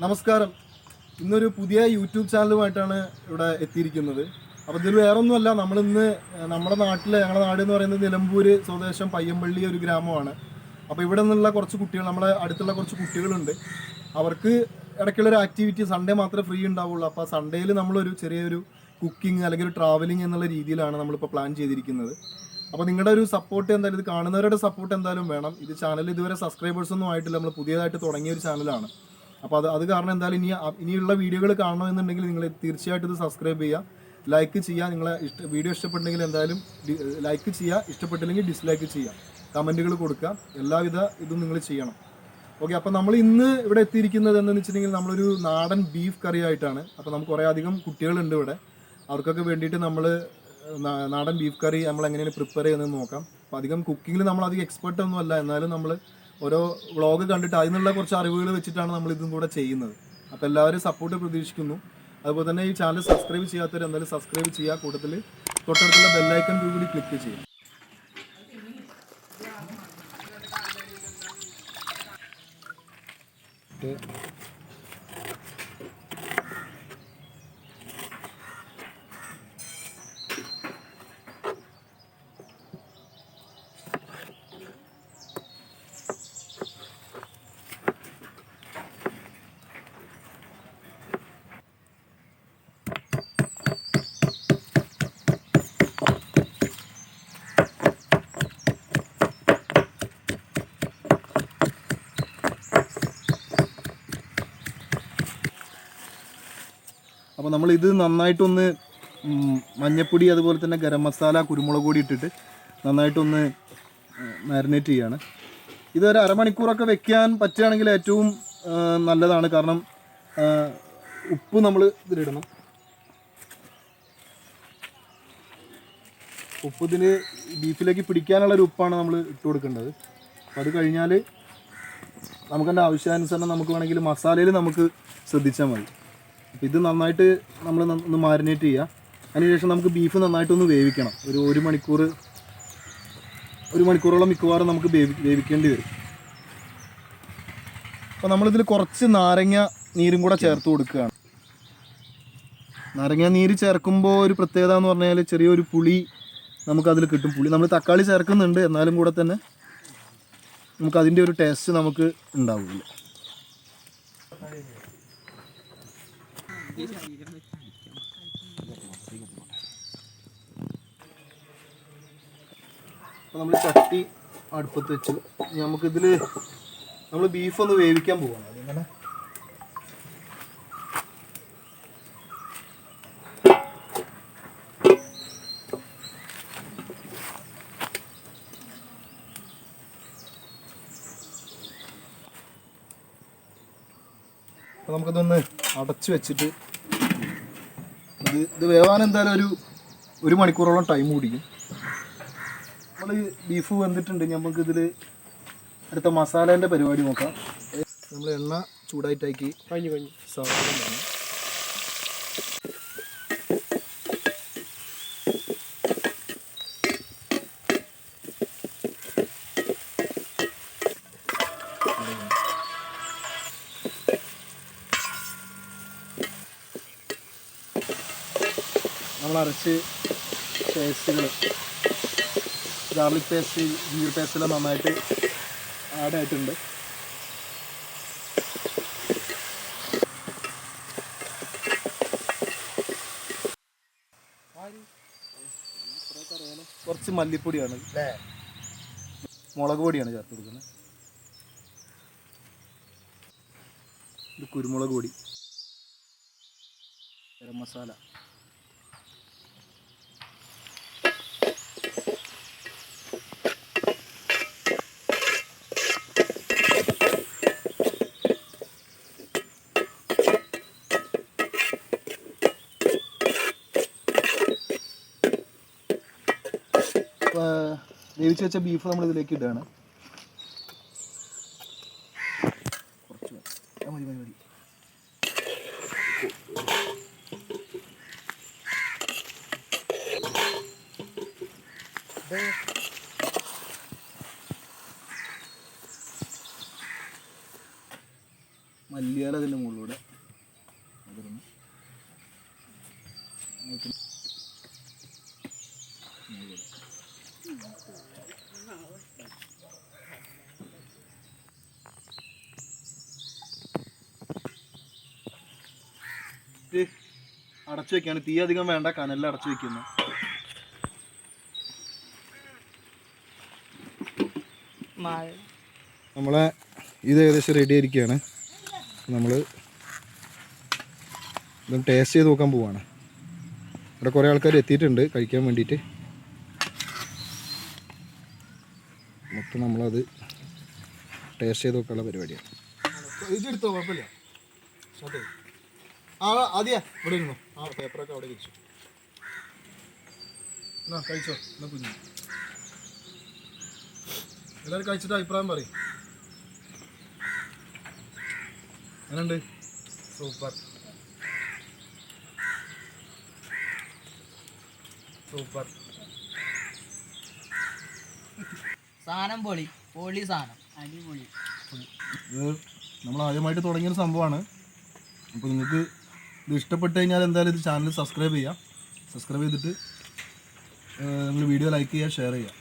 നമസ്കാരം. ഇന്നൊരു പുതിയ യൂട്യൂബ് ചാനലുമായിട്ടാണ് ഇവിടെ എത്തിയിരിക്കുന്നത്. അപ്പോൾ ഇതിൽ വേറൊന്നുമല്ല, നമ്മളിന്ന് നമ്മുടെ ഞങ്ങളുടെ നാട് എന്ന് പറയുന്നത് നിലമ്പൂർ സ്വദേശം പയ്യമ്പള്ളി ഒരു ഗ്രാമമാണ്. അപ്പോൾ ഇവിടെ നിന്നുള്ള കുറച്ച് കുട്ടികൾ, നമ്മുടെ അടുത്തുള്ള കുറച്ച് കുട്ടികളുണ്ട്. അവർക്ക് ഇടയ്ക്കുള്ളൊരു ആക്ടിവിറ്റി സൺഡേ മാത്രമേ ഫ്രീ ഉണ്ടാവുള്ളൂ. അപ്പോൾ സൺഡേയിൽ നമ്മളൊരു ചെറിയൊരു കുക്കിംഗ് അല്ലെങ്കിൽ ഒരു ട്രാവലിംഗ് എന്നുള്ള രീതിയിലാണ് നമ്മളിപ്പോൾ പ്ലാൻ ചെയ്തിരിക്കുന്നത്. അപ്പോൾ നിങ്ങളുടെ ഒരു സപ്പോർട്ട് എന്തായാലും, ഇത് കാണുന്നവരുടെ സപ്പോർട്ട് എന്തായാലും വേണം. ഇത് ചാനൽ ഇതുവരെ സബ്സ്ക്രൈബേഴ്സൊന്നും ആയിട്ടില്ല, നമ്മൾ പുതിയതായിട്ട് തുടങ്ങിയ ഒരു ചാനലാണ്. അപ്പോൾ അത് കാരണം എന്തായാലും ഇനിയുള്ള വീഡിയോകൾ കാണണമെന്നുണ്ടെങ്കിൽ നിങ്ങൾ തീർച്ചയായിട്ടും ഇത് സബ്സ്ക്രൈബ് ചെയ്യുക, ലൈക്ക് ചെയ്യുക. നിങ്ങളെ വീഡിയോ ഇഷ്ടപ്പെട്ടെങ്കിൽ എന്തായാലും ലൈക്ക് ചെയ്യുക, ഇഷ്ടപ്പെട്ടില്ലെങ്കിൽ ഡിസ്ലൈക്ക് ചെയ്യുക, കമൻറ്റുകൾ കൊടുക്കുക, എല്ലാവിധ ഇതും നിങ്ങൾ ചെയ്യണം. ഓക്കെ, അപ്പോൾ നമ്മൾ ഇന്ന് ഇവിടെ എത്തിയിരിക്കുന്നത് എന്താണെന്ന് വെച്ചിട്ടുണ്ടെങ്കിൽ നമ്മളൊരു നാടൻ ബീഫ് കറി ആയിട്ടാണ്. അപ്പോൾ നമുക്ക് കുറേ അധികം കുട്ടികളുണ്ട് ഇവിടെ. അവർക്കൊക്കെ വേണ്ടിയിട്ട് നമ്മൾ നാടൻ ബീഫ് കറി നമ്മൾ എങ്ങനെയാണ് പ്രിപ്പയർ ചെയ്യുന്നത് നോക്കാം. അപ്പോൾ അധികം കുക്കിങ്ങിൽ നമ്മൾ അധികം എക്സ്പെർട്ട് ഒന്നും അല്ല, എന്നാലും നമ്മൾ ഓരോ വ്ളോഗ് കണ്ടിട്ട് അതിൽ നിന്നുള്ള കുറച്ച് അറിവുകൾ വെച്ചിട്ടാണ് നമ്മൾ ഇതും കൂടെ ചെയ്യുന്നത്. അപ്പോൾ എല്ലാവരും സപ്പോർട്ട് പ്രതീക്ഷിക്കുന്നു. അതുപോലെ തന്നെ ഈ ചാനൽ സബ്സ്ക്രൈബ് ചെയ്യാത്തവർ എന്തായാലും സബ്സ്ക്രൈബ് ചെയ്യുക, കൂട്ടത്തിൽ തൊട്ടടുത്തുള്ള ബെല്ലൈക്കൺ കൂടി ക്ലിക്ക് ചെയ്യുക. അപ്പോൾ നമ്മളിത് നന്നായിട്ടൊന്ന് മഞ്ഞപ്പൊടി അതുപോലെ തന്നെ ഗരം മസാല കുരുമുളക് പൊടി ഇട്ടിട്ട് നന്നായിട്ടൊന്ന് മാരിനേറ്റ് ചെയ്യുകയാണ്. ഇതൊരു അരമണിക്കൂറൊക്കെ വെക്കാൻ പറ്റുകയാണെങ്കിൽ ഏറ്റവും നല്ലതാണ്. കാരണം ഉപ്പ് നമ്മൾ ഇതിലിടണം. ഉപ്പ് ഇതിന് ബീഫിലേക്ക് പിടിക്കാനുള്ളൊരു ഉപ്പാണ് നമ്മൾ ഇട്ട് കൊടുക്കേണ്ടത്. അപ്പോൾ അത് കഴിഞ്ഞാൽ നമുക്കെൻ്റെ ആവശ്യാനുസരണം നമുക്ക് വേണമെങ്കിൽ മസാലയിൽ നമുക്ക് ശ്രദ്ധിച്ചാൽ മതി. അപ്പോൾ ഇത് നന്നായിട്ട് നമ്മൾ ഒന്ന് മാരിനേറ്റ് ചെയ്യുക. അതിനുശേഷം നമുക്ക് ബീഫ് നന്നായിട്ടൊന്ന് വേവിക്കണം. ഒരു മണിക്കൂറോളം മിക്കവാറും നമുക്ക് വേവിക്കേണ്ടി വരും. അപ്പോൾ നമ്മളിതിൽ കുറച്ച് നാരങ്ങ നീരും കൂടെ ചേർത്ത് കൊടുക്കുകയാണ്. നാരങ്ങ നീര് ചേർക്കുമ്പോൾ ഒരു പ്രത്യേകത എന്ന് പറഞ്ഞാൽ ചെറിയൊരു പുളി നമുക്കതിൽ കിട്ടും. പുളി നമ്മൾ തക്കാളി ചേർക്കുന്നുണ്ട്, എന്നാലും കൂടെ തന്നെ നമുക്കതിൻ്റെ ഒരു ടേസ്റ്റ് നമുക്ക് ഉണ്ടാവില്ല. അപ്പോൾ നമ്മൾ ചട്ടി അടുപ്പത്ത് വെച്ച് നമുക്കിതിൽ നമ്മൾ ബീഫ് ഒന്ന് വേവിക്കാൻ പോവാണ്. അതിങ്ങനെ അപ്പോൾ നമുക്കിതൊന്ന് അടച്ച് വെച്ചിട്ട് ഇത് വേവാൻ എന്തായാലും ഒരു മണിക്കൂറോളം ടൈം പിടിക്കും. നമ്മൾ ബീഫ് വെന്തിട്ടുണ്ട്. നമുക്കിതിൽ അടുത്ത മസാലേൻ്റെ പരിപാടി നോക്കാം. നമ്മൾ എണ്ണ ചൂടായിട്ടാക്കി കഴിഞ്ഞു സവാള വേണം. നമ്മൾ അരച്ച് പേസ്റ്റുകൾ, ഗാർലിക് പേസ്റ്റ്, ജീർ പേസ്റ്റെല്ലാം നന്നായിട്ട് ആഡ് ആയിട്ടുണ്ട്. കുറച്ച് മല്ലിപ്പൊടിയാണ്, മുളക് പൊടിയാണ് ചേർത്ത് കൊടുക്കുന്നത്. ഇത് കുരുമുളക് പൊടി, ഗരം മസാല, വേവിച്ച് വെച്ച ബീഫ് നമ്മൾ ഇതിലേക്ക് ഇടുകയാണ്. കുറച്ച് മതി. മല്ലിയില അതിൻ്റെ മുകളിലൂടെ പ്ലേറ്റ് അടച്ചു വെക്കുകയാണ്. തീ അധികം വേണ്ട, കനലിൽ അടച്ചു വെക്കുന്നു. നമ്മളെ ഇത് ഏകദേശം റെഡി ആയിരിക്കുകയാണ്. നമ്മൾ ഇതൊന്ന് ടേസ്റ്റ് ചെയ്ത് നോക്കാൻ പോവാണ്. ഇവിടെ കുറേ ആൾക്കാർ എത്തിയിട്ടുണ്ട് കഴിക്കാൻ വേണ്ടിയിട്ട്. മൊത്തം നമ്മളത് ടേസ്റ്റ് ചെയ്ത് നോക്കാനുള്ള പരിപാടിയാണ്. ഇതെടുത്തോ, കുഴപ്പമില്ല. ആദ്യ ഇവിടെ ഇരുന്നു. പേപ്പറൊക്കെ അവിടെ വെച്ചു. എന്നാ കഴിച്ചോ. എന്നാ കുഞ്ഞു എല്ലാവരും കഴിച്ചിട്ട് അഭിപ്രായം പറയും. എങ്ങനെയുണ്ട്? സൂപ്പർ സൂപ്പർ സാധനം പൊളി പൊളി സാധനം അടിപൊളി. ഇത് നമ്മൾ ആദ്യമായിട്ട് തുടങ്ങിയൊരു സംഭവമാണ്. അപ്പോൾ നിങ്ങൾക്ക് ഇത് ഇഷ്ടപ്പെട്ട് കഴിഞ്ഞാൽ എന്തായാലും ഇത് ചാനൽ സബ്സ്ക്രൈബ് ചെയ്യുക. സബ്സ്ക്രൈബ് ചെയ്തിട്ട് നിങ്ങൾ വീഡിയോ ലൈക്ക് ചെയ്യുക, ഷെയർ ചെയ്യുക.